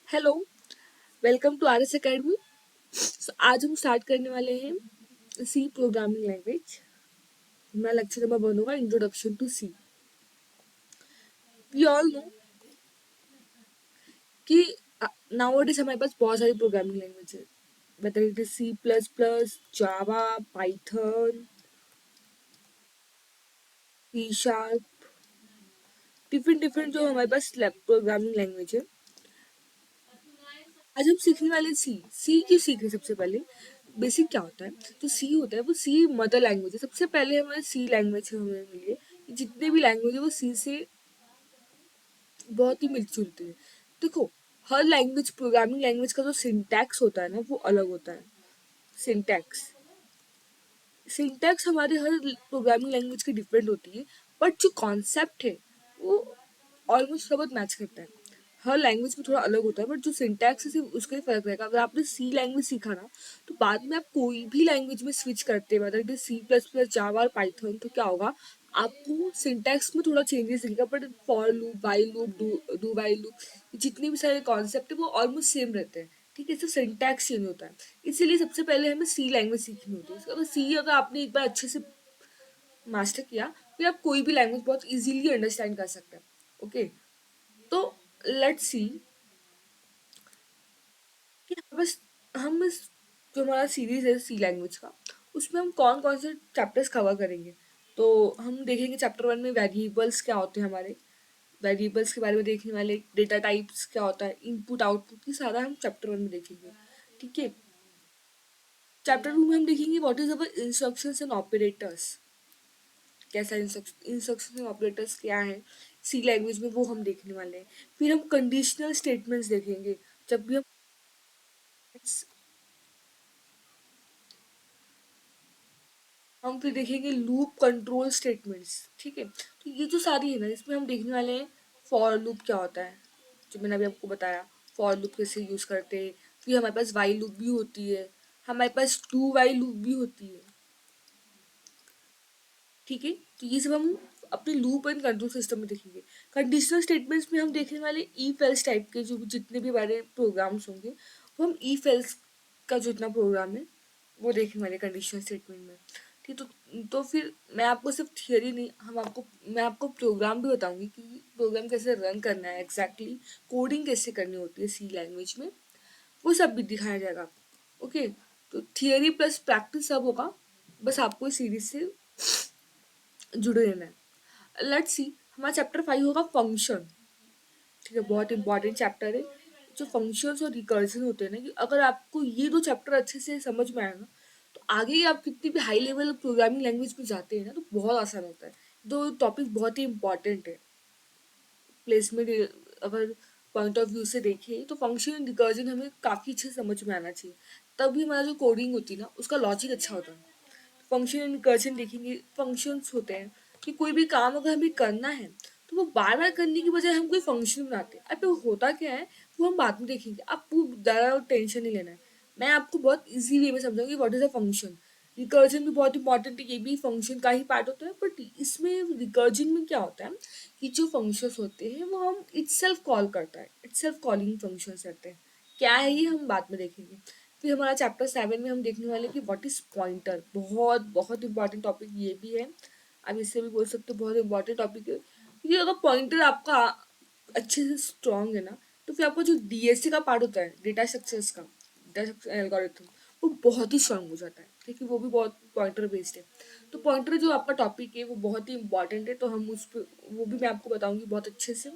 Hello, welcome to RS academy. आज हम start करने वाले हैं सी प्रोग्रामिंग लैंग्वेज। हमारा लेक्चर नंबर 1 होगा introduction to C. We all know कि नाउअडेज हमारे पास बहुत सारी प्रोग्रामिंग लैंग्वेज है, whether it is C plus plus, Java, Python, C sharp, different different जो हमारे पास प्रोग्रामिंग लैंग्वेज है। आज हम सीखने वाले सी क्यों सीख रहे हैं? सबसे पहले बेसिक क्या होता है? जो सी होता है वो सी मदर लैंग्वेज है। सबसे पहले हमारे सी लैंग्वेज से हमें मिली है कि जितने भी लैंग्वेज है वो सी से बहुत ही मिलती जुलती है। देखो, हर लैंग्वेज प्रोग्रामिंग लैंग्वेज का जो सिंटैक्स होता है ना वो अलग होता है। सिंटैक्स सिंटैक्स हमारे हर प्रोग्रामिंग लैंग्वेज की डिफरेंट होती है, बट जो कॉन्सेप्ट है वो ऑलमोस्ट सब मैच करता है। हर लैंग्वेज में थोड़ा अलग होता है, बट जो सिंटैक्स है सिर्फ उसका ही फर्क रहेगा। अगर आपने सी लैंग्वेज सीखा ना, तो बाद में आप कोई भी लैंग्वेज में स्विच करते हैं, मतलब इट सी प्लस प्लस, जावा और पाइथन, तो क्या होगा, आपको सिंटैक्स में थोड़ा चेंजेस दिखेगा, but for loop, while loop, do while loop, जितने भी सारे कॉन्सेप्ट है वो ऑलमोस्ट सेम रहते हैं। ठीक है, सिर्फ सिंटैक्स चेंज होता है। इसीलिए सबसे पहले हमें सी लैंग्वेज सीखनी होती है। अगर सी अगर आपने एक बार अच्छे से मास्टर किया, फिर आप कोई भी लैंग्वेज बहुत इजीली अंडरस्टैंड कर सकते हैं। ओके, तो लेट्स सी कि बस हम इस जो हमारा सीरीज है सी लैंग्वेज का, उसमें हम कौन कौन से चैप्टर्स कवर करेंगे। तो हम देखेंगे चैप्टर 1 में वेरिएबल्स क्या होते हैं हमारे, वेरिएबल्स के बारे में देखने वाले, डेटा टाइप्स क्या होता है, इनपुट आउटपुट, ये सारा हम चैप्टर 1 में देखेंगे। ठीक है, चैप्टर 2 में हम देखेंगे what is our instructions and operators. कैसा इंस्ट्रक्शन ऑपरेटर्स क्या है सी लैंग्वेज में, वो हम देखने वाले हैं। फिर हम कंडीशनल स्टेटमेंट्स देखेंगे। जब भी हम फिर देखेंगे लूप कंट्रोल स्टेटमेंट्स। ठीक है, तो ये जो सारी है ना, इसमें हम देखने वाले हैं फॉर लूप क्या होता है, जो मैंने अभी आपको बताया, फॉर लूप कैसे यूज करते हैं। फिर हमारे पास वाइल लूप भी होती है, हमारे पास डू वाइल लूप भी होती है। ठीक है, तो ये सब हम अपने लूप एंड कंट्रोल सिस्टम में देखेंगे। कंडीशनल स्टेटमेंट्स में हम देखने वाले इफ एल्स टाइप के जो जितने भी हमारे प्रोग्राम्स होंगे, वो हम इफ एल्स का जो इतना प्रोग्राम है वो देखने वाले कंडीशनल स्टेटमेंट में। ठीक, तो फिर मैं आपको सिर्फ थियोरी नहीं, मैं आपको प्रोग्राम भी बताऊंगी कि प्रोग्राम कैसे रन करना है एग्जैक्टली, कोडिंग कैसे करनी होती है सी लैंग्वेज में, वो सब भी दिखाया जाएगा आपको। ओके, तो थियोरी प्लस प्रैक्टिस सब होगा, बस आपको इस सीरीज से जुड़े रहना है। लेट्स सी, हमारा चैप्टर 5 होगा फंक्शन। ठीक है, बहुत इंपॉर्टेंट चैप्टर है। जो फंक्शंस और रिकर्जन होते हैं ना, कि अगर आपको ये दो चैप्टर अच्छे से समझ में आए ना, तो आगे आप कितनी भी हाई लेवल प्रोग्रामिंग लैंग्वेज में जाते हैं ना, तो बहुत आसान होता है। दो टॉपिक बहुत ही इंपॉर्टेंट है प्लेसमेंट, अगर पॉइंट ऑफ व्यू से देखें तो फंक्शन एंड रिकर्जन हमें काफ़ी अच्छे से समझ में आना चाहिए, तभी हमारा जो कोडिंग होती है ना उसका लॉजिक अच्छा होता है। फंक्शन एंड रिकर्जन देखेंगे। फंक्शंस होते हैं कि कोई भी काम अगर हमें करना है, तो वो बार बार करने की बजाय हम कोई फंक्शन बनाते हैं। अब वो होता क्या है वो हम बाद में देखेंगे, आपको ज़्यादा टेंशन नहीं लेना है। मैं आपको बहुत इजी वे में समझाऊंगी what is a function. Recursion भी बहुत इंपॉर्टेंट है, ये भी फंक्शन का ही पार्ट होता है, बट इसमें रिकर्जन में क्या होता है कि जो फंक्शंस होते हैं वो हम इटसेल्फ कॉल करता है, इटसेल्फ कॉलिंग फंक्शंस रहते हैं। क्या है ये हम बाद में देखेंगे। फिर हमारा चैप्टर 7 में हम देखने वाले कि व्हाट इज पॉइंटर। बहुत बहुत इंपॉर्टेंट टॉपिक ये भी है, आप इससे भी बोल सकते हो बहुत इंपॉर्टेंट टॉपिक है, क्योंकि अगर पॉइंटर आपका अच्छे से स्ट्रांग है ना, तो फिर आपका जो डीएससी का पार्ट होता है, डेटा स्ट्रक्चर्स का, डेटा स्ट्रक्चर एल्गोरिथम, वो बहुत ही स्ट्रांग हो जाता है। ठीक है, वो भी बहुत पॉइंटर बेस्ड है। तो पॉइंटर जो आपका टॉपिक है वो बहुत ही इंपॉर्टेंट है, तो हम उस पर वो भी मैं आपको बताऊंगी बहुत अच्छे से।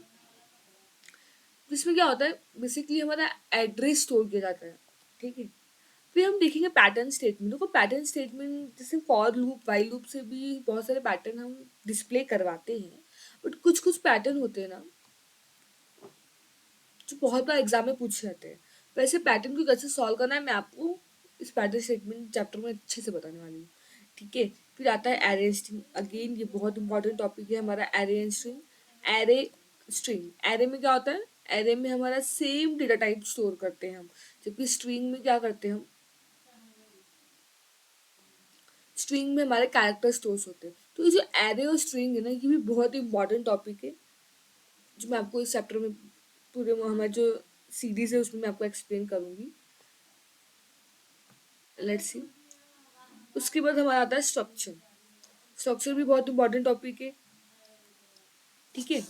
इसमें क्या होता है, बेसिकली हमारा एड्रेस स्टोर किया जाता है। ठीक है, फिर हम देखेंगे पैटर्न स्टेटमेंट। देखो, पैटर्न स्टेटमेंट जैसे फॉर लूप, वाइल लूप से भी बहुत सारे पैटर्न हम डिस्प्ले करवाते हैं, बट कुछ कुछ पैटर्न होते हैं ना जो बहुत बार एग्जाम में पूछे जाते हैं। वैसे पैटर्न को कैसे सॉल्व करना है मैं आपको इस पैटर्न स्टेटमेंट चैप्टर में अच्छे से बताने वाली हूँ। ठीक है, फिर आता है एरे स्ट्रिंग। अगेन ये बहुत इंपॉर्टेंट टॉपिक है हमारा, array and string. Array string, array में क्या होता है, एरे में हमारा सेम डेटा टाइप स्टोर करते हैं हम, जबकि स्ट्रिंग में क्या करते हैं हम, स्ट्रिंग में हमारे कैरेक्टर स्टोर्स होते हैं। तो ये जो एरे और स्ट्रिंग है ना, ये भी बहुत इंपॉर्टेंट टॉपिक है, जो मैं आपको इस चैप्टर में पूरे हमारे जो सीरीज है उसमें मैं आपको एक्सप्लेन करूंगी। Let's see. उसके बाद हमारा आता है स्ट्रक्चर। स्ट्रक्चर भी बहुत इंपॉर्टेंट टॉपिक है। ठीक है।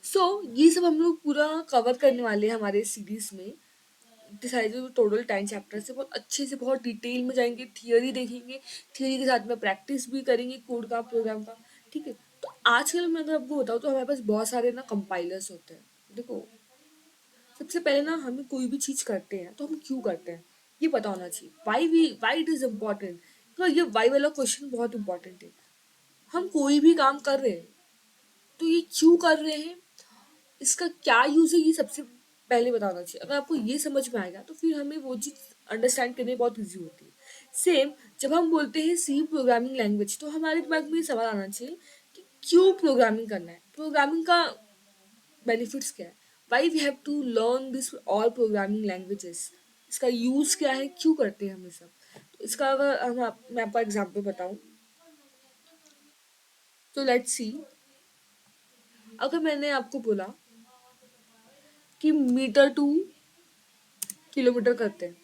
सो ये सब हम लोग पूरा कवर करने वाले हैं हमारे सीरीज में। इतने सारे जो टोटल 10 चैप्टर्स है बहुत अच्छे से बहुत डिटेल में जाएंगे, थियोरी देखेंगे, थियोरी के साथ में प्रैक्टिस भी करेंगे कोड का, प्रोग्राम का। ठीक है। तो आजकल मैं अगर आपको बताऊँ तो हमारे पास बहुत सारे ना कंपाइलर्स होते हैं। देखो, सबसे पहले ना हमें कोई भी चीज़ करते हैं तो हम क्यों करते हैं ये पता होना चाहिए। Why it is important. तो ये वाई वाला क्वेश्चन बहुत इंपॉर्टेंट है। हम कोई भी काम कर रहे हैं तो ये क्यों कर रहे हैं, इसका क्या यूज़ है, ये सबसे पहले बताना चाहिए। अगर आपको ये समझ में आएगा तो फिर हमें वो चीज़ अंडरस्टैंड करने में बहुत ईजी होती है। सेम जब हम बोलते हैं सी प्रोग्रामिंग लैंग्वेज तो हमारे दिमाग में ये सवाल आना चाहिए कि क्यों प्रोग्रामिंग करना है, प्रोग्रामिंग का बेनिफिट्स क्या है, why we have to learn this all programming languages, इसका यूज़ क्या है, क्यों करते हैं हम ये सब। तो इसका अगर मैं आपको एग्जाम्पल बताऊँ तो लेट्स सी। अगर मैंने आपको बोला कि मीटर टू किलोमीटर करते हैं,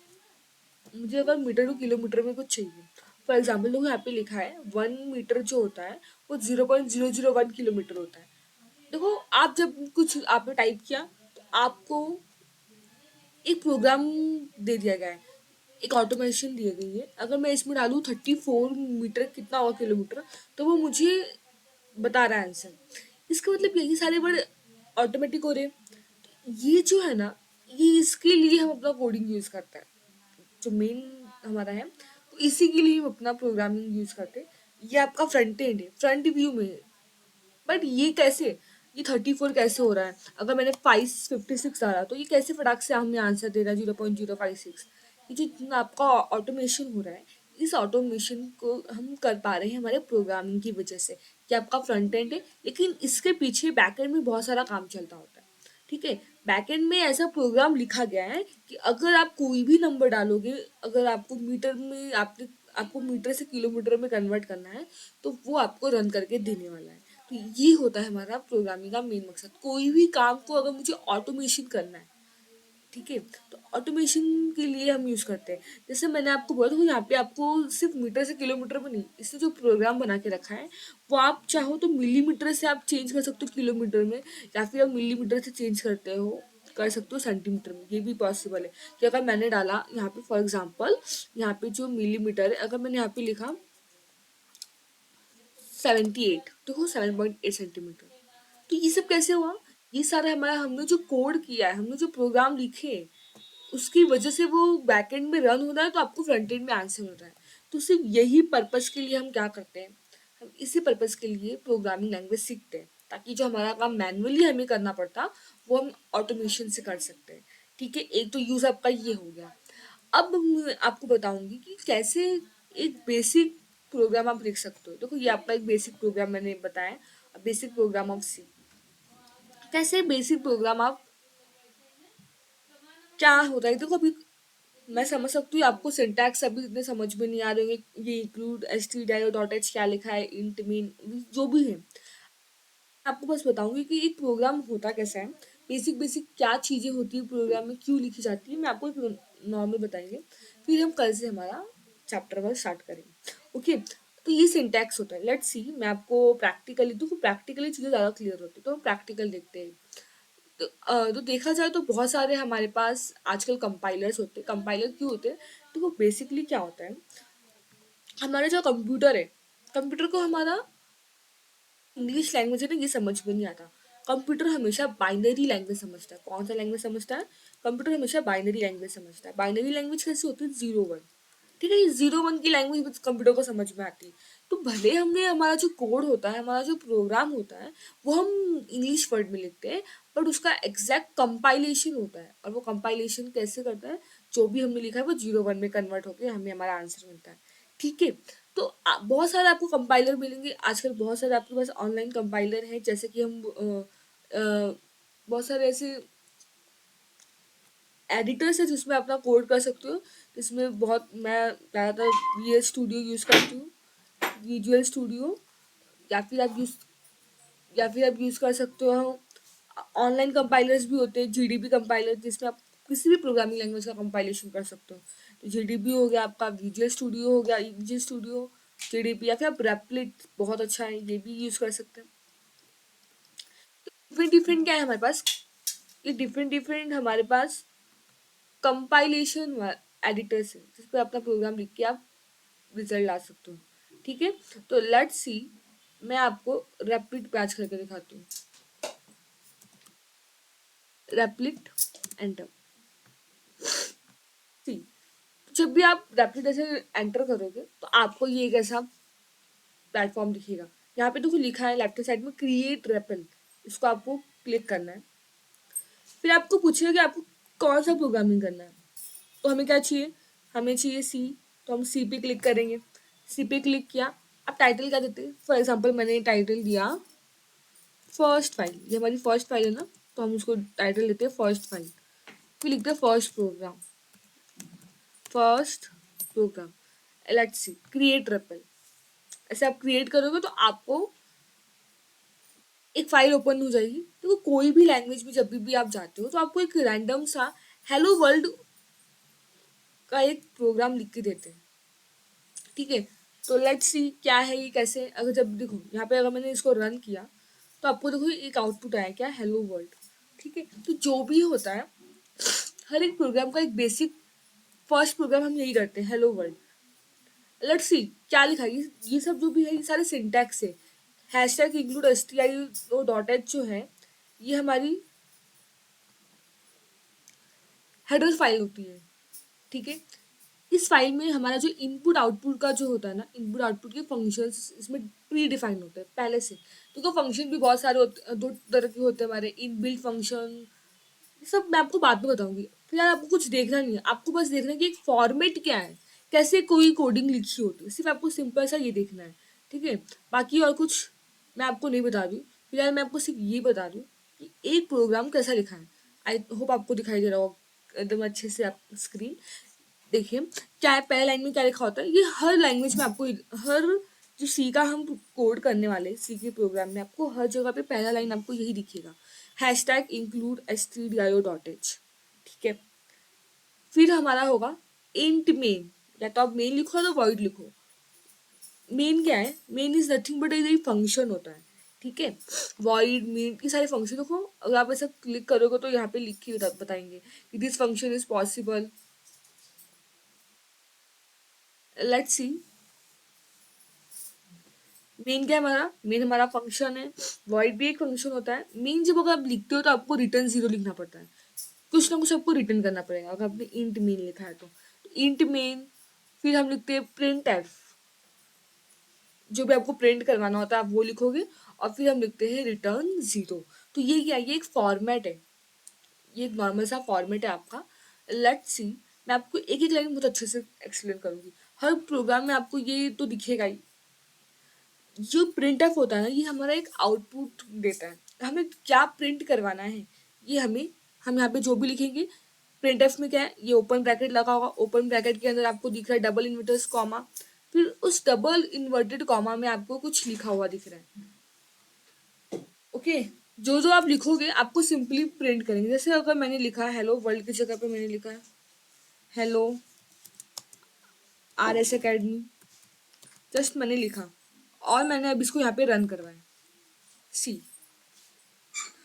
मुझे अगर मीटर टू किलोमीटर में कुछ चाहिए, फॉर एग्जाम्पल देखो यहाँ पे लिखा है 1 मीटर जो होता है वो 0.001 किलोमीटर होता है। देखो, आप जब कुछ आपने टाइप किया तो आपको एक प्रोग्राम दे दिया गया है, एक ऑटोमेशन दी गई है। अगर मैं इसमें डालूँ 34 मीटर कितना होगा किलोमीटर, तो वो मुझे बता रहा है आंसर। इसका मतलब यही सारे वर्ड ऑटोमेटिक हो रहे हैं। ये जो है ना, ये इसके लिए हम अपना कोडिंग यूज़ करते हैं, जो मेन हमारा है। तो इसी के लिए हम अपना प्रोग्रामिंग यूज़ करते हैं। ये आपका फ्रंट एंड है, फ्रंट व्यू में है। बट ये कैसे, ये 34 कैसे हो रहा है, अगर मैंने 556 डाला तो ये कैसे फटाक से हमें आंसर दे रहा है 0.056। ये जो इतना आपका ऑटोमेशन हो रहा है, इस ऑटोमेशन को हम कर पा रहे हैं हमारे प्रोग्रामिंग की वजह से। कि आपका फ्रंट एंड है लेकिन इसके पीछे बैक एंड में बहुत सारा काम चलता होता है। ठीक है। बैकएंड में ऐसा प्रोग्राम लिखा गया है कि अगर आप कोई भी नंबर डालोगे, अगर आपको मीटर में आपको मीटर से किलोमीटर में कन्वर्ट करना है तो वो आपको रन करके देने वाला है। तो ये होता है हमारा प्रोग्रामिंग का मेन मकसद। कोई भी काम को अगर मुझे ऑटोमेशन करना है, ठीक है, तो ऑटोमेशन के लिए हम यूज़ करते हैं। जैसे मैंने आपको बोला था यहाँ पे आपको सिर्फ मीटर से किलोमीटर में नहीं, इसने जो प्रोग्राम बना के रखा है वो आप चाहो तो मिलीमीटर से आप चेंज कर सकते हो किलोमीटर में, या फिर आप मिलीमीटर से चेंज कर सकते हो सेंटीमीटर में। ये भी पॉसिबल है कि अगर मैंने डाला यहाँ पे फॉर एग्जाम्पल, यहाँ पे जो मिलीमीटर है अगर मैंने यहाँ पे लिखा 78, देखो 7.8 सेंटीमीटर। तो ये सब कैसे हुआ, ये सारा हमारा हमने जो कोड किया है, हमने जो प्रोग्राम लिखे हैं, उसकी वजह से वो बैकएंड में रन हो रहा है तो आपको फ्रंट एंड में आंसर मिल रहा है। तो सिर्फ यही पर्पस के लिए हम क्या करते हैं, हम इसी पर्पस के लिए प्रोग्रामिंग लैंग्वेज सीखते हैं, ताकि जो हमारा काम मैनुअली हमें करना पड़ता वो हम ऑटोमेशन से कर सकते हैं। ठीक है, एक तो यूज आपका ये हो गया। अब मैं आपको बताऊंगी कि कैसे एक बेसिक प्रोग्राम आप लिख सकते हो। देखो, ये आपका एक बेसिक प्रोग्राम मैंने बताया, बेसिक प्रोग्राम ऑफ सी। कैसे बेसिक प्रोग्राम आप, क्या होता है, देखो अभी मैं समझ सकती हूँ आपको सिंटैक्स अभी इतने समझ में नहीं आ रहे होंगे, ये include H T die dot H क्या लिखा है, इंट मीन जो भी है। आपको बस बताऊंगी कि एक प्रोग्राम होता कैसा है, बेसिक बेसिक क्या चीज़ें होती है प्रोग्राम में, क्यों लिखी जाती है, मैं आपको एक नॉर्मल बताएंगे। फिर हम कल से हमारा चैप्टर वन स्टार्ट करेंगे। ओके। तो ये सिंटैक्स होता है। लेट्स सी, मैं आपको प्रैक्टिकली, तो प्रैक्टिकली चीज़ें ज़्यादा क्लियर होती है तो हम प्रैक्टिकल देखते हैं। तो देखा जाए तो बहुत सारे हमारे पास आजकल कंपाइलर्स होते हैं। कंपाइलर क्यों होते हैं, तो वो बेसिकली क्या होता है, हमारा जो कंप्यूटर है, कंप्यूटर को हमारा इंग्लिश लैंग्वेज है ना ये समझ में नहीं आता। कंप्यूटर हमेशा बाइनरी लैंग्वेज समझता है। कौन सा लैंग्वेज समझता है, कंप्यूटर हमेशा बाइनरी लैंग्वेज समझता है। बाइनरी लैंग्वेज कैसी होती है, 0 1। ठीक है, ये 0 1 की लैंग्वेज कंप्यूटर को समझ में आती है। तो भले हमने हमारा जो कोड होता है, हमारा जो प्रोग्राम होता है, वो हम इंग्लिश वर्ड में लिखते हैं, बट उसका एग्जैक्ट कंपाइलेशन होता है। और वो कंपाइलेशन कैसे करता है, जो भी हमने लिखा है वो 0 1 में कन्वर्ट होकर हमें हमारा आंसर मिलता है। ठीक है। तो बहुत सारे आपको कंपाइलर मिलेंगे आजकल, बहुत सारे आपके पास ऑनलाइन कंपाइलर हैं, जैसे कि हम बहुत सारे ऐसे एडिटर्स है जिसमें अपना कोड कर सकते हो। इसमें बहुत मैं ज़्यादातर वी एस स्टूडियो यूज़ करती हूँ, विजुअल स्टूडियो, या फिर आप यूज़ या फिर आप यूज़ कर सकते हो ऑनलाइन कंपाइलर्स भी होते हैं, जीडीबी कंपाइलर, जिसमें आप किसी भी प्रोग्रामिंग लैंग्वेज का कंपाइलेशन कर सकते हो। तो जीडीबी हो गया आपका, विजुअल स्टूडियो हो गया, विजुअल स्टूडियो, जीडीबी, या फिर आप रैपलिट बहुत अच्छा है, ये भी यूज़ कर सकते हैं। डिफरेंट डिफरेंट क्या है हमारे पास, ये डिफरेंट डिफरेंट हमारे पास कंपाइलेशन एडिटर्स है, जिस पर अपना प्रोग्राम लिख के आप रिजल्ट ला सकते हो। ठीक है, तो लेट्स सी, मैं आपको रैपिड पैच करके दिखाती हूँ। Rapid enter. सी, जब भी आप रैपिड ऐसे एंटर करोगे तो आपको ये एक ऐसा प्लेटफॉर्म दिखेगा। यहाँ पे देखो लिखा है लेफ्ट साइड में क्रिएट रेपल, इसको आपको क्लिक करना है। फिर आपको पूछेगा कि आपको कौन सा प्रोग्रामिंग करना है। तो हमें क्या चाहिए, हमें चाहिए सी, तो हम सी पे क्लिक करेंगे। सी पे क्लिक किया, अब टाइटल क्या देते हैं, फॉर एग्जाम्पल मैंने टाइटल दिया फर्स्ट फाइल, ये हमारी फर्स्ट फाइल है ना, तो हम उसको टाइटल देते हैं फर्स्ट फाइल। फिर लिखते हैं first program, first program, let's see create repl. ऐसे आप क्रिएट करोगे तो आपको एक फाइल ओपन हो जाएगी। तो कोई भी लैंग्वेज में जब भी आप जाते हो तो आपको एक रैंडम सा हेलो वर्ल्ड का एक प्रोग्राम लिख के देते हैं। ठीक है, तो लेट्स सी क्या है ये, कैसे, अगर जब देखो यहाँ पे अगर मैंने इसको रन किया तो आपको देखो एक आउटपुट आया, क्या, हेलो वर्ल्ड। ठीक है, तो जो भी होता है हर एक प्रोग्राम का एक बेसिक फर्स्ट प्रोग्राम हम यही करते हैं, हेलो वर्ल्ड। लेट्स सी क्या लिखा है, ये सब जो भी है ये सारे सिंटैक्स है। Hash tag include S T I dot H जो है, ये हमारी हेडर फाइल होती है। ठीक है, इस फाइल में हमारा जो इनपुट आउटपुट का जो होता है ना, इनपुट आउटपुट के फंक्शंस इसमें प्री डिफाइंड होते हैं पहले से। तो फंक्शन भी बहुत सारे होते, दो तरह के होते हैं हमारे, इन बिल्ट फंक्शन, ये सब मैं आपको बाद में बताऊंगी। फिलहाल आपको कुछ देखना नहीं है, आपको बस देखना है कि एक फॉर्मेट क्या है, कैसे कोई कोडिंग लिखी होती है, सिर्फ आपको सिंपल सा ये देखना है। ठीक है, बाकी और कुछ मैं आपको नहीं बता रही हूँ। फिलहाल मैं आपको सिर्फ ये बता रही हूँ कि एक प्रोग्राम कैसा लिखा है। आई होप आपको दिखाई दे रहा होगा एकदम अच्छे से। आप स्क्रीन देखिए, क्या है, पहले लाइन में क्या लिखा होता है, ये हर लैंग्वेज में आपको, हर जो सी का हम कोड करने वाले सी के प्रोग्राम में आपको हर जगह पे पहला लाइन आपको यही दिखेगा, hash tag include S T D I O dot H. ठीक है, फिर हमारा होगा इंट मेन, या तो आप मेन लिखो या तो वॉइड लिखो। मेन क्या है, मेन इज नथिंग बट एक फंक्शन होता है। ठीक है, वॉइड मेन ये सारे फंक्शन देखो, अगर आप ऐसा क्लिक करोगे तो यहाँ पे लिख के बताएंगे कि this function is possible. Let's see, main क्या है हमारा, मेन हमारा फंक्शन है। वॉइड भी एक फंक्शन होता है। मेन जब अगर आप लिखते हो तो आपको रिटर्न जीरो लिखना पड़ता है, कुछ ना कुछ आपको रिटर्न करना पड़ेगा अगर आपने इंट मेन लिखा है तो इंट मेन। फिर हम लिखते हैं प्रिंट एफ, जो भी आपको प्रिंट करवाना होता है आप वो लिखोगे। और फिर हम लिखते हैं रिटर्न जीरो। तो ये क्या है, ये एक फॉर्मेट है, ये एक नॉर्मल सा फॉर्मेट है आपका। लेट्स सी, मैं आपको एक एक लाइन बहुत अच्छे से एक्सप्लेन करूंगी। हर प्रोग्राम में आपको ये तो दिखेगा ही। जो प्रिंट एफ होता है ना, ये हमारा एक आउटपुट देता है, हमें क्या प्रिंट करवाना है ये हमें, हम यहाँ पे जो भी लिखेंगे। प्रिंट एफ में क्या है, ये ओपन ब्रैकेट लगा होगा, ओपन ब्रैकेट के अंदर आपको दिख रहा है डबल इन्वर्टर्स कॉमा, फिर उस डबल इन्वर्टेड कॉमा में आपको कुछ लिखा हुआ दिख रहा है। ओके, जो जो आप लिखोगे आपको सिंपली प्रिंट करेंगे। जैसे अगर मैंने लिखा है हेलो वर्ल्ड की जगह पे मैंने लिखा है hello R S academy, just मैंने लिखा और मैंने अब इसको यहाँ पे रन करवाया। See,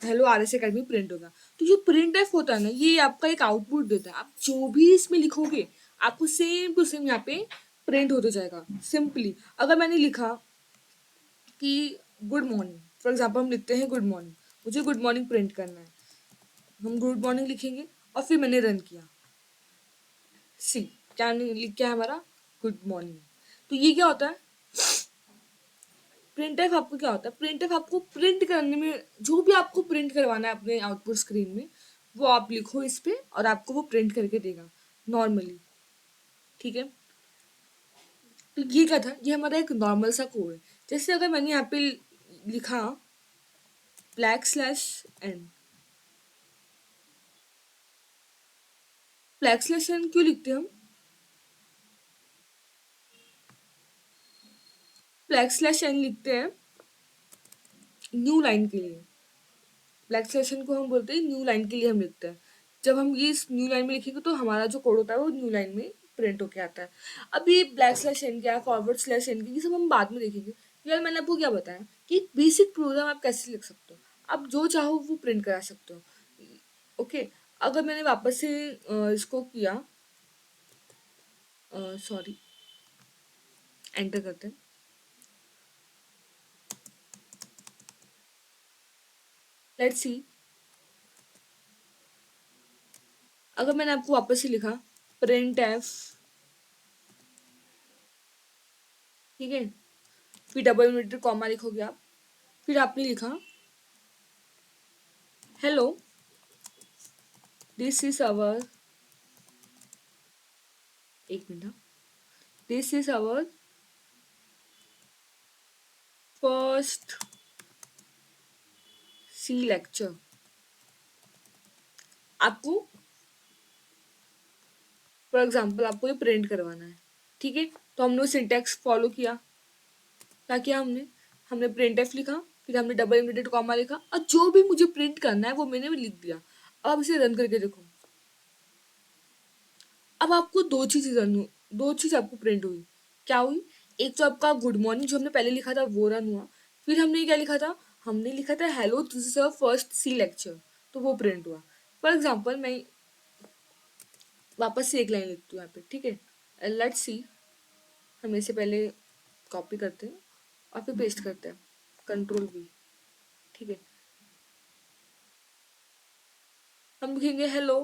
hello R S academy print होगा। तो जो प्रिंट एफ होता है ना, ये आपका एक आउटपुट देता है। आप जो भी इसमें लिखोगे आपको सेम टू सेम यहाँ पे प्रिंट होते जाएगा। सिंपली अगर मैंने लिखा कि गुड मॉर्निंग, फॉर एग्जाम्पल हम लिखते हैं गुड मॉर्निंग, मुझे गुड मॉर्निंग प्रिंट करना है, हम गुड मॉर्निंग लिखेंगे और फिर मैंने रन किया। सी, क्या लिख क्या है हमारा, गुड मॉर्निंग। तो ये क्या होता है, प्रिंट एफ आपको क्या होता है, प्रिंट एफ आपको प्रिंट करने में, जो भी आपको प्रिंट करवाना है अपने आउटपुट स्क्रीन में वो आप लिखो इस पे और आपको वो प्रिंट करके देगा नॉर्मली। ठीक है, तो ये क्या था, ये हमारा एक नॉर्मल सा कोड है। जैसे अगर मैंने यहाँ पे लिखा black slash N, black slash N क्यों लिखते हैं हम, ब्लैक स्लैश एन लिखते हैं न्यू लाइन के लिए। ब्लैक स्लैश एन को हम बोलते हैं न्यू लाइन के लिए हम लिखते हैं। जब हम ये इस न्यू लाइन में लिखेंगे तो हमारा जो कोड होता है वो न्यू लाइन में प्रिंट होके आता है। अब ये ब्लैक स्लैश एन क्या, फॉरवर्ड स्लैश एन की, ये सब हम बाद में देखेंगे। यार मैंने आपको क्या बताया कि बेसिक प्रोग्राम आप कैसे लिख सकते हो, आप जो चाहो वो प्रिंट करा सकते हो। ओके, अगर मैंने वापस से इसको किया, सॉरी, एंटर करते हैं। लेट्स सी, अगर मैंने आपको वापस से लिखा प्रिंट एफ, ठीक है, फिर डबल इन्वर्टेड कॉमा लिखोगे आप, फिर आपने लिखा हेलो दिस इज आवर, एक minute, this is our first C lecture. आपको फॉर एग्जाम्पल आपको ये प्रिंट करवाना है, ठीक है, तो हमने वो सिंटैक्स फॉलो किया। क्या किया हमने, हमने प्रिंट एफ लिखा, फिर हमने डबल इन्वर्टेड कॉमा लिखा, और जो भी मुझे प्रिंट करना है वो मैंने लिख दिया। अब इसे रन करके देखो, अब आपको दो चीज आपको प्रिंट हुई। क्या हुई, एक तो आपका गुड मॉर्निंग जो हमने पहले लिखा था वो रन हुआ, फिर हमने क्या लिखा था, हमने लिखा था hello this is our first C lecture, तो वो प्रिंट हुआ। फॉर एग्जाम्पल मैं वापस से एक लाइन लिखती हूँ यहाँ पे, ठीक है, लेट्स सी, हम इसे पहले कॉपी करते हैं और फिर पेस्ट करते हैं, कंट्रोल वी, ठीक है, हम लिखेंगे hello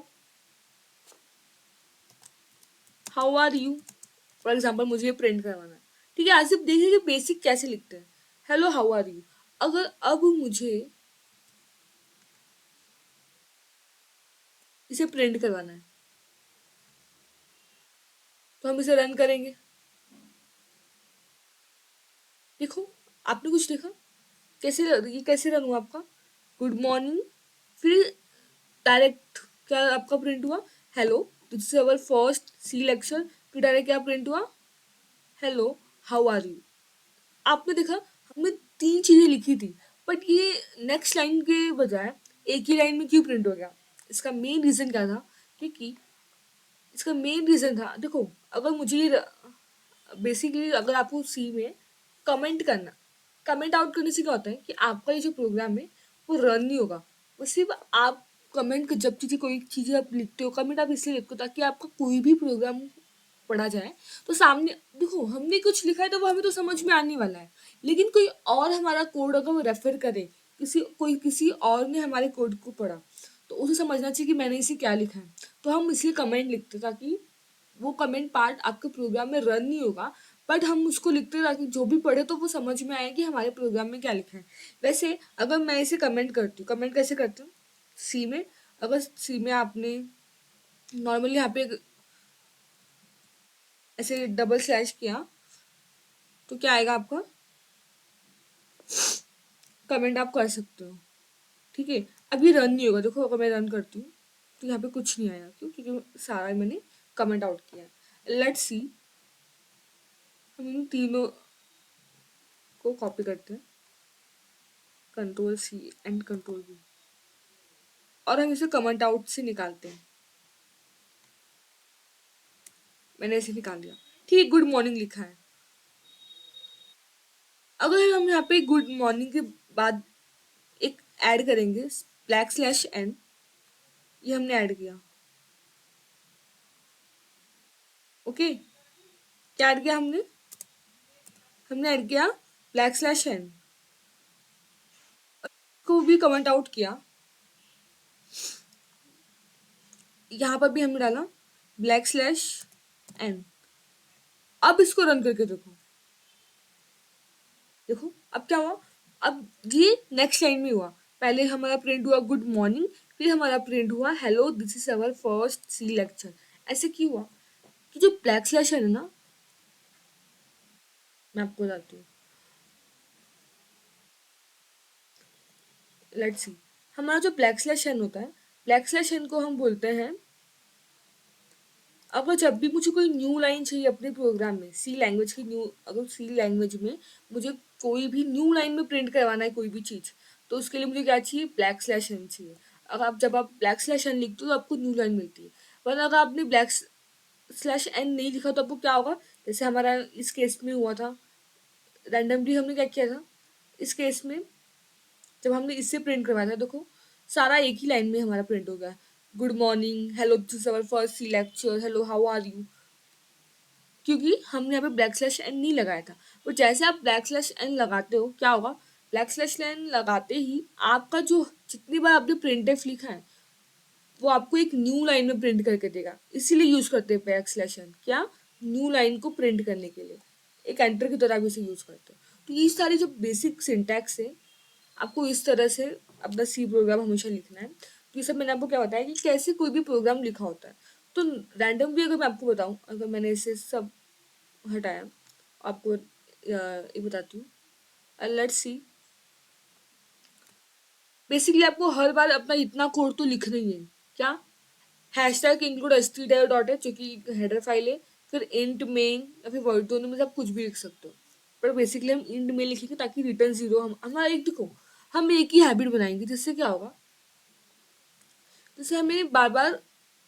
how are you, for example मुझे ये प्रिंट करवाना है, ठीक है। आज सिर्फ देखिए कि बेसिक कैसे लिखते हैं, हेलो हाउ आर यू। अगर अब मुझे इसे प्रिंट करवाना है तो हम इसे रन करेंगे। देखो, आपने कुछ देखा, कैसे ये कैसे रन हुआ आपका, गुड मॉर्निंग, फिर डायरेक्ट क्या आपका प्रिंट हुआ, hello this is our first C lecture, फिर डायरेक्ट क्या प्रिंट हुआ, हेलो हाउ आर यू। आपने देखा, हमने तीन चीजें लिखी थी, बट ये नेक्स्ट लाइन के बजाय एक ही लाइन में क्यों प्रिंट हो गया। इसका मेन रीजन क्या था, क्योंकि इसका मेन रीजन था, देखो, अगर मुझे बेसिकली अगर आपको सी में कमेंट करना, कमेंट आउट करने से क्या होता है कि आपका ये जो प्रोग्राम है वो रन नहीं होगा। वो सिर्फ आप कमेंट, जब चीज़ें कोई चीज़ें आप लिखते हो, कमेंट आप इसलिए लिखते हो ताकि आपका कोई भी प्रोग्राम पढ़ा जाए तो सामने, देखो हमने कुछ लिखा है तो वो हमें तो समझ में आने वाला है, लेकिन कोई और हमारा कोड अगर वो रेफर करे, किसी और ने हमारे कोड को पढ़ा, तो उसे समझना चाहिए कि मैंने इसे क्या लिखा है। तो हम इसलिए कमेंट लिखते ताकि वो कमेंट पार्ट आपके प्रोग्राम में रन नहीं होगा, बट हम उसको लिखते ताकि जो भी पढ़े तो वो समझ में आए कि हमारे प्रोग्राम में क्या लिखा है। वैसे अगर मैं इसे कमेंट करती हूँ, कमेंट कैसे करती हूँ, सी में, अगर सी में आपने नॉर्मली यहाँ पे ऐसे डबल स्लैश किया तो क्या आएगा आपका, कमेंट आप कर सकते हो, ठीक है। अब ये रन नहीं होगा, देखो अगर मैं रन करती हूँ तो यहाँ पे कुछ नहीं आया, क्यों, क्योंकि सारा मैंने कमेंट आउट किया है। लेट्स सी, हम इन तीनों को कॉपी करते हैं, control C and control V, और हम इसे कमेंट आउट से निकालते हैं। मैंने इसे निकाल दिया, ठीक है, गुड मॉर्निंग लिखा है। अगर हम यहाँ पे गुड मॉर्निंग के बाद एक ऐड करेंगे ब्लैक स्लैश एन, ये हमने ऐड किया, ओके, क्या ऐड किया हमने, हमने ऐड किया ब्लैक स्लैश एन, को भी कमेंट आउट किया, यहाँ पर भी हमने डाला ब्लैक स्लैश एन। अब इसको रन करके देखो, देखो अब क्या हुआ, अब ये नेक्स्ट लाइन में हुआ, पहले हमारा प्रिंट हुआ गुड मॉर्निंग, फिर हमारा प्रिंट हुआ hello this is our first C lecture. ऐसे क्यों हुआ, कि जो ब्लैक स्लैश है ना, मैं आपको बताती हूँ, लेट्स सी, हमारा जो ब्लैक स्लैश एन होता है, ब्लैक स्लैश एन को हम बोलते हैं, अगर जब भी मुझे कोई न्यू लाइन चाहिए अपने प्रोग्राम में, सी लैंग्वेज की न्यू, अगर सी लैंग्वेज में मुझे कोई भी न्यू लाइन में प्रिंट करवाना है कोई भी चीज़, तो उसके लिए मुझे क्या चाहिए, ब्लैक स्लैश एन चाहिए। अगर आप जब आप ब्लैक स्लैश एन लिखते हो तो आपको न्यू लाइन मिलती है, वरना अगर आपने ब्लैक स्लैश एन नहीं लिखा तो आपको क्या होगा, जैसे हमारा इस केस में हुआ था, रैंडमली हमने क्या किया था इस केस में, जब हमने इससे प्रिंट करवाया था, देखो सारा एक ही लाइन में हमारा प्रिंट हो गया, good morning, hello, this is our first C lecture, hello how are you, क्योंकि हमने यहाँ पे ब्लैक स्लैश एन नहीं लगाया था। और जैसे आप ब्लैक स्लैश एन लगाते हो क्या होगा, ब्लैक स्लैश एन लगाते ही आपका जो जितनी बार आपने प्रिंट एफ लिखा है वो आपको एक न्यू लाइन में प्रिंट करके देगा, इसीलिए यूज करते हैं बैक स्लैश एन, क्या, न्यू लाइन को प्रिंट करने के लिए, एक एंटर की तरह भी इसे यूज करते हैं। तो ये सारी जो बेसिक सिंटैक्स है, आपको इस तरह से अपना सी प्रोग्राम हमेशा लिखना है। तो ये सब मैंने आपको क्या बताया कि कैसे कोई भी प्रोग्राम लिखा होता है। तो रैंडमली अगर मैं आपको बताऊं, अगर मैंने इसे सब हटाया, आपको ये बताती हूँ, लेट्स सी, बेसिकली आपको हर बार अपना इतना कोड तो लिखना ही है, क्या, हैशटैग इंक्लूड stdio डॉट है जो कि हेडर फाइल है, फिर इंट मेन या फिर वर्ड, दोनों में से आप कुछ भी लिख सकते हो, पर बेसिकली हम इंट मेन लिखेंगे ताकि रिटर्न जीरो, हम हमारा एक, देखो हम एक ही हैबिट बनाएंगे, जिससे क्या होगा, जैसे हमें बार बार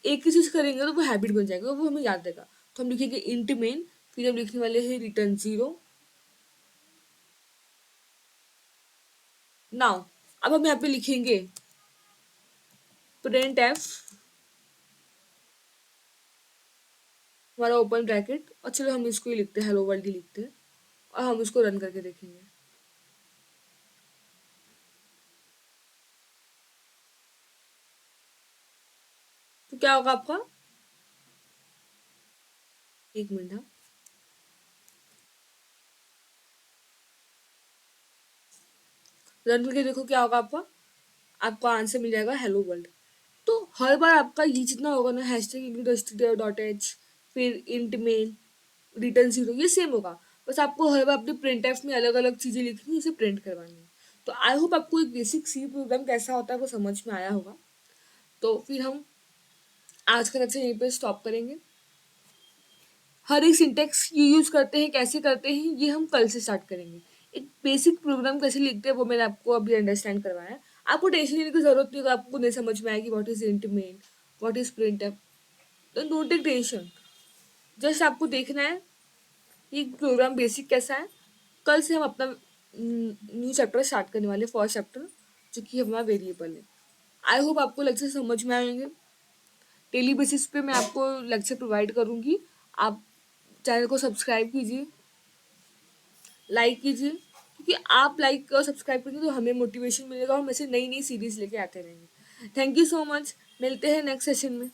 एक ही चीज करेंगे तो वो हैबिट बन जाएगा, वो हमें याद रहेगा। तो हम लिखेंगे इंट मेन, फिर हम लिखने वाले हैं रिटर्न जीरो। नाउ अब हम यहाँ पे लिखेंगे प्रिंट एफ, हमारा ओपन ब्रैकेट, और चलो हम इसको ही लिखते हैं, हेलो वर्ल्ड ही लिखते हैं, और हम इसको रन करके देखेंगे। तो क्या होगा आपका, एक मिनट, हाँ, रन करके देखो क्या होगा आपका, आपको आंसर मिल जाएगा हेलो वर्ल्ड। तो हर बार आपका ये जितना होगा ना, हैशटैग इंक्लूड डॉट एच, फिर इंट मेन, रिटर्न जीरो, ये सेम होगा, बस आपको हर बार अपने प्रिंट एफ में अलग अलग चीजें लिखनी है, इसे प्रिंट करवानी है। तो आई होप आपको एक बेसिक सी प्रोग्राम कैसा होता है वो समझ में आया होगा। तो फिर हम आज का लेक्चर यहीं पे स्टॉप करेंगे। हर एक सिंटेक्स ये यूज करते हैं, कैसे करते हैं, ये हम कल से स्टार्ट करेंगे। एक बेसिक प्रोग्राम कैसे लिखते हैं वो मैंने आपको अभी अंडरस्टैंड करवाया है। आपको टेंशन लेने की जरूरत नहीं होगी, आपको नहीं समझ में आएगी what is int main, what is print F, तो डोंट टेक टेंशन, जस्ट आपको देखना है कि प्रोग्राम बेसिक कैसा है। कल से हम अपना न्यू चैप्टर स्टार्ट करने वाले, फर्स्ट चैप्टर, जो कि हमारा वेरिएबल है। आई होप आपको लेक्चर समझ में आएंगे। डेली बेसिस पे मैं आपको लेक्चर प्रोवाइड करूंगी। आप चैनल को सब्सक्राइब कीजिए, लाइक कीजिए, क्योंकि आप लाइक और सब्सक्राइब करेंगे तो हमें मोटिवेशन मिलेगा, हम ऐसे नई नई सीरीज लेके आते रहेंगे। थैंक यू सो मच, मिलते हैं नेक्स्ट सेशन में।